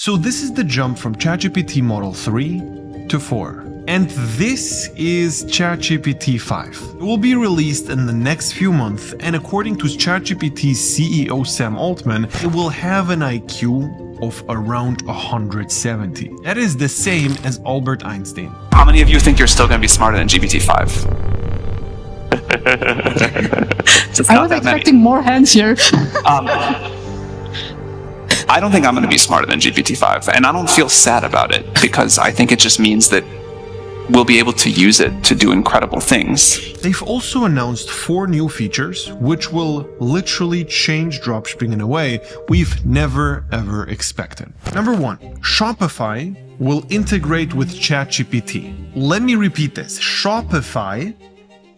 So this is the jump from ChatGPT Model 3 to 4. And this is ChatGPT 5. It will be released in the next few months, and according to ChatGPT's CEO Sam Altman, it will have an IQ of around 170. That is the same as Albert Einstein. How many of you think you're still going to be smarter than GPT-5? I was expecting more hands here. I don't think I'm going to be smarter than GPT-5, and I don't feel sad about it because I think it just means that we'll be able to use it to do incredible things. They've also announced 4 new features which will literally change dropshipping in a way we've never ever expected. Number 1, Shopify will integrate with ChatGPT. Let me repeat this. Shopify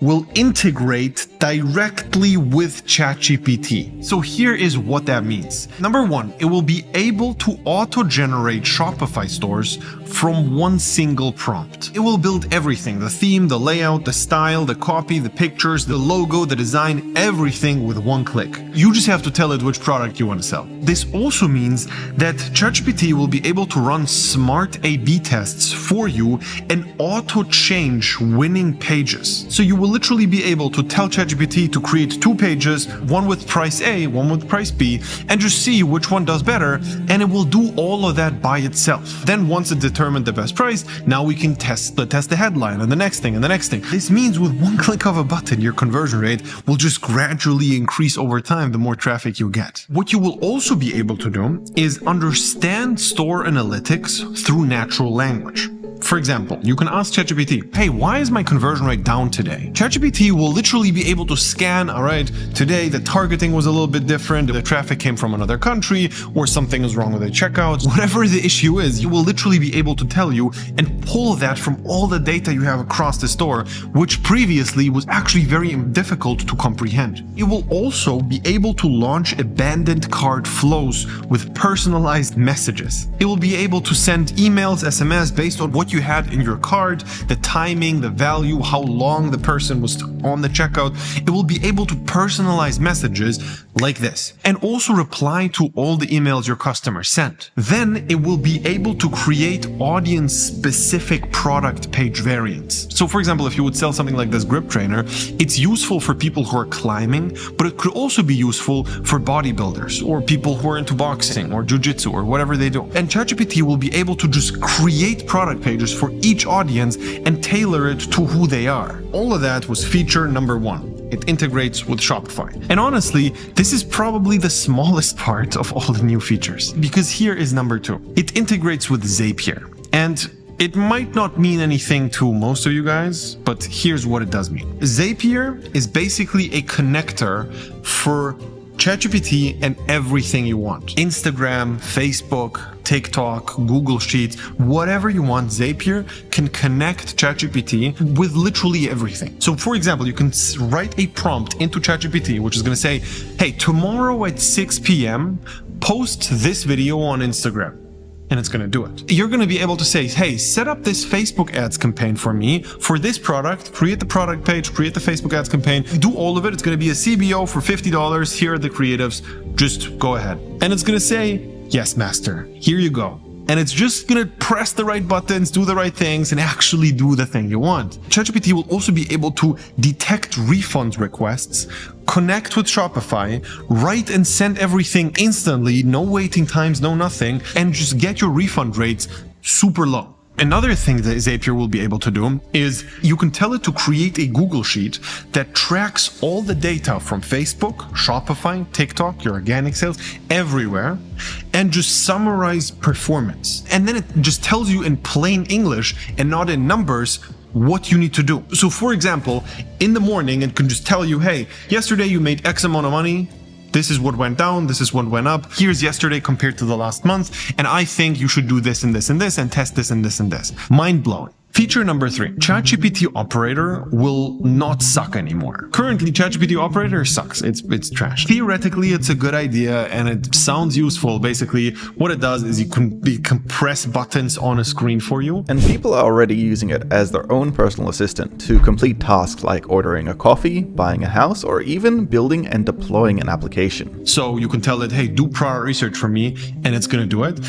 will integrate directly with ChatGPT. So here is what that means. Number 1, it will be able to auto-generate Shopify stores from one single prompt. It will build everything, the theme, the layout, the style, the copy, the pictures, the logo, the design, everything with one click. You just have to tell it which product you want to sell. This also means that ChatGPT will be able to run smart A/B tests for you and auto-change winning pages. So you will literally be able to tell ChatGPT to create 2 pages, one with price A, one with price B, and just see which one does better, and it will do all of that by itself. Then once it determined the best price, now we can test the headline and the next thing and the next thing. This means with one click of a button, your conversion rate will just gradually increase over time the more traffic you get. What you will also be able to do is understand store analytics through natural language. For example, you can ask ChatGPT, hey, why is my conversion rate down today? ChatGPT will literally be able to scan, all right, today the targeting was a little bit different, the traffic came from another country, or something is wrong with the checkouts. Whatever the issue is, you will literally be able to tell you and pull that from all the data you have across the store, which previously was actually very difficult to comprehend. It will also be able to launch abandoned cart flows with personalized messages. It will be able to send emails, SMS based on what you had in your cart, the timing, the value, how long the person was on the checkout. It will be able to personalize messages like this and also reply to all the emails your customers sent. Then it will be able to create audience specific product page variants. So for example, if you would sell something like this grip trainer, it's useful for people who are climbing, but it could also be useful for bodybuilders or people who are into boxing or jiu-jitsu or whatever they do. And ChatGPT will be able to just create product pages for each audience and tailor it to who they are. All of that was feature number 1. It integrates with Shopify. And honestly, this is probably the smallest part of all the new features, because here is number 2. It integrates with Zapier. And it might not mean anything to most of you guys, but here's what it does mean. Zapier is basically a connector for ChatGPT and everything you want. Instagram, Facebook, TikTok, Google Sheets, whatever you want, Zapier can connect ChatGPT with literally everything. So for example, you can write a prompt into ChatGPT, which is going to say, hey, tomorrow at 6 p.m., post this video on Instagram. And it's going to do it. You're going to be able to say, hey, set up this Facebook ads campaign for me for this product, create the product page, create the Facebook ads campaign, do all of it. It's going to be a CBO for $50. Here are the creatives. Just go ahead. And it's going to say, yes, master, here you go. And it's just going to press the right buttons, do the right things, and actually do the thing you want. ChatGPT will also be able to detect refund requests, connect with Shopify, write and send everything instantly, no waiting times, no nothing, and just get your refund rates super low. Another thing that Zapier will be able to do is you can tell it to create a Google Sheet that tracks all the data from Facebook, Shopify, TikTok, your organic sales, everywhere, and just summarize performance. And then it just tells you in plain English and not in numbers what you need to do. So for example, in the morning, it can just tell you, hey, yesterday you made X amount of money. This is what went down, this is what went up. Here's yesterday compared to the last month. And I think you should do this and this and this and test this and this and this. Mind blowing. Feature number 3, ChatGPT Operator will not suck anymore. Currently, ChatGPT Operator sucks. It's trash. Theoretically, it's a good idea and it sounds useful. Basically, what it does is you can press buttons on a screen for you. And people are already using it as their own personal assistant to complete tasks like ordering a coffee, buying a house, or even building and deploying an application. So you can tell it, hey, do prior research for me, and it's going to do it.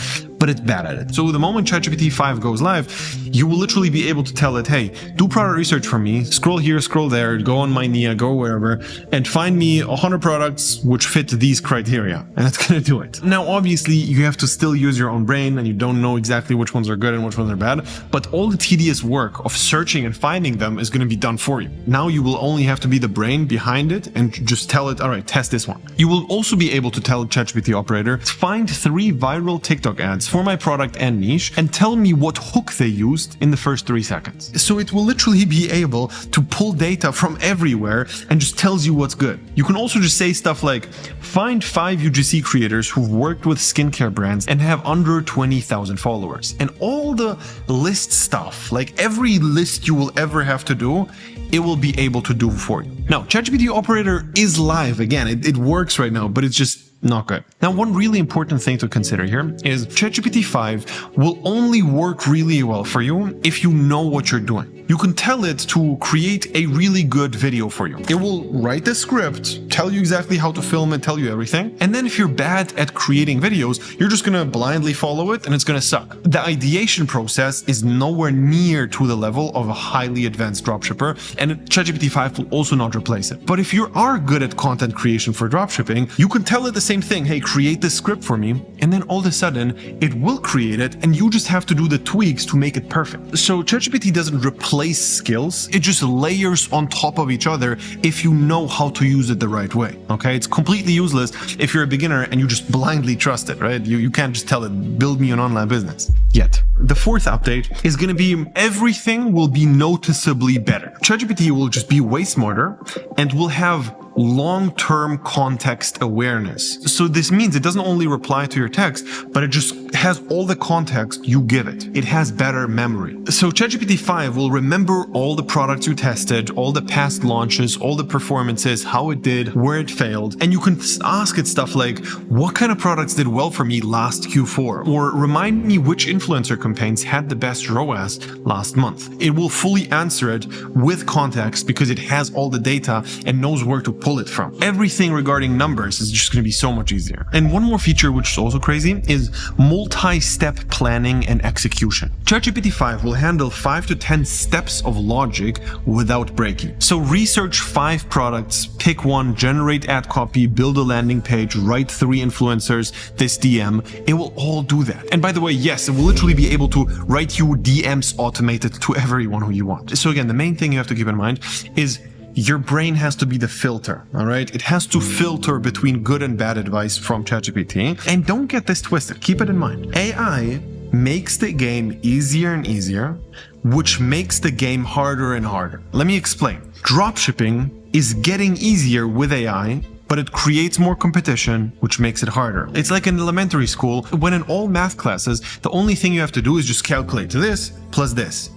but it's bad at it. So the moment ChatGPT 5 goes live, you will literally be able to tell it, hey, do product research for me, scroll here, scroll there, go on my Nia, go wherever, and find me 100 products which fit these criteria. And it's going to do it. Now, obviously, you have to still use your own brain and you don't know exactly which ones are good and which ones are bad, but all the tedious work of searching and finding them is going to be done for you. Now you will only have to be the brain behind it and just tell it, all right, test this one. You will also be able to tell ChatGPT operator, find 3 viral TikTok ads for my product and niche and tell me what hook they used in the first 3 seconds. So it will literally be able to pull data from everywhere and just tells you what's good. You can also just say stuff like, find 5 UGC creators who've worked with skincare brands and have under 20,000 followers. And all the list stuff, like every list you will ever have to do, it will be able to do for you. Now, ChatGPT operator is live. Again, it works right now, but it's just not good. Now, one really important thing to consider here is ChatGPT 5 will only work really well for you if you know what you're doing. You can tell it to create a really good video for you. It will write the script, tell you exactly how to film it, tell you everything. And then if you're bad at creating videos, you're just gonna blindly follow it and it's gonna suck. The ideation process is nowhere near to the level of a highly advanced dropshipper, and ChatGPT 5 will also not replace it. But if you are good at content creation for dropshipping, you can tell it the same thing, hey, create this script for me, and then all of a sudden it will create it and you just have to do the tweaks to make it perfect. So ChatGPT doesn't replace skills, it just layers on top of each other if you know how to use it the right way. Okay, it's completely useless if you're a beginner and you just blindly trust it, right? You can't just tell it, build me an online business. Yet. The 4th update is going to be everything will be noticeably better. ChatGPT will just be way smarter and will have long-term context awareness. So this means it doesn't only reply to your text, but it just has all the context you give it. It has better memory. So ChatGPT 5 will remember all the products you tested, all the past launches, all the performances, how it did, where it failed. And you can ask it stuff like, what kind of products did well for me last Q4? Or remind me which influencer campaigns had the best ROAS last month. It will fully answer it with context because it has all the data and knows where to pull it from. Everything regarding numbers is just going to be so much easier. And one more feature, which is also crazy, is multi-step planning and execution. ChatGPT 5 will handle 5 to 10 steps of logic without breaking. So research 5 products, pick one, generate ad copy, build a landing page, write 3 influencers, this DM. It will all do that. And by the way, yes, it will literally be able to write you DMs automated to everyone who you want. So again, the main thing you have to keep in mind is your brain has to be the filter, all right? It has to filter between good and bad advice from ChatGPT. And don't get this twisted. Keep it in mind. AI makes the game easier and easier, which makes the game harder and harder. Let me explain. Dropshipping is getting easier with AI, but it creates more competition, which makes it harder. It's like in elementary school, when in all math classes, the only thing you have to do is just calculate this plus this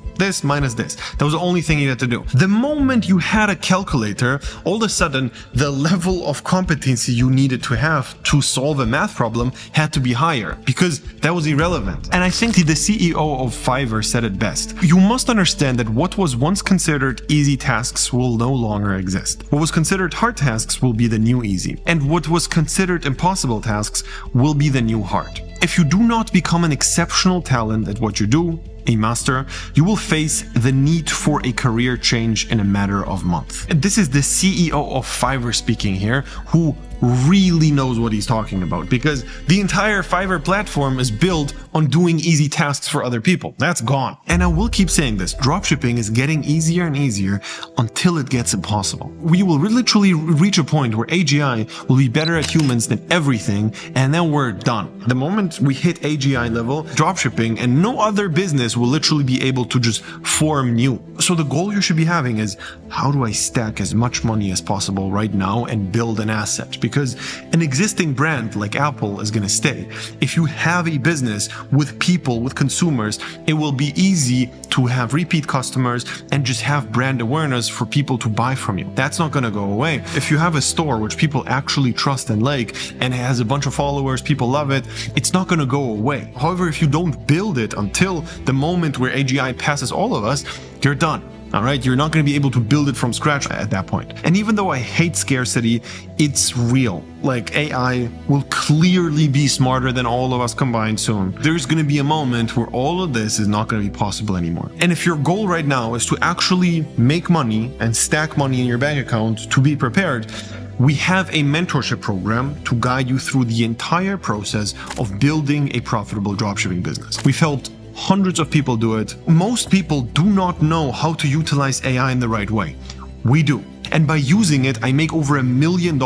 minus this. That was the only thing you had to do. The moment you had a calculator, all of a sudden, the level of competency you needed to have to solve a math problem had to be higher because that was irrelevant. And I think the CEO of Fiverr said it best. You must understand that what was once considered easy tasks will no longer exist. What was considered hard tasks will be the new easy. And what was considered impossible tasks will be the new hard. If you do not become an exceptional talent at what you do, a master, you will face the need for a career change in a matter of months. And this is the CEO of Fiverr speaking here, who really knows what he's talking about, because the entire Fiverr platform is built on doing easy tasks for other people. That's gone. And I will keep saying this, dropshipping is getting easier and easier until it gets impossible. We will literally reach a point where AGI will be better at humans than everything, and then we're done. The moment we hit AGI level, dropshipping and no other business will literally be able to just form new. So the goal you should be having is, how do I stack as much money as possible right now and build an asset? Because an existing brand like Apple is going to stay. If you have a business with people, with consumers, it will be easy to have repeat customers and just have brand awareness for people to buy from you. That's not going to go away. If you have a store which people actually trust and like, and it has a bunch of followers, people love it, it's not going to go away. However, if you don't build it until the moment where AGI passes all of us, you're done. All right, you're not going to be able to build it from scratch at that point. And even though I hate scarcity, it's real. Like, AI will clearly be smarter than all of us combined soon. There's going to be a moment where all of this is not going to be possible anymore. And if your goal right now is to actually make money and stack money in your bank account to be prepared, we have a mentorship program to guide you through the entire process of building a profitable dropshipping business. We've helped hundreds of people do it. Most people do not know how to utilize AI in the right way. We do. And by using it, I make over $1 million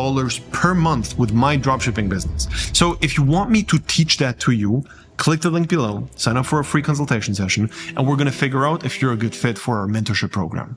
per month with my dropshipping business. So if you want me to teach that to you, click the link below, sign up for a free consultation session, and we're going to figure out if you're a good fit for our mentorship program.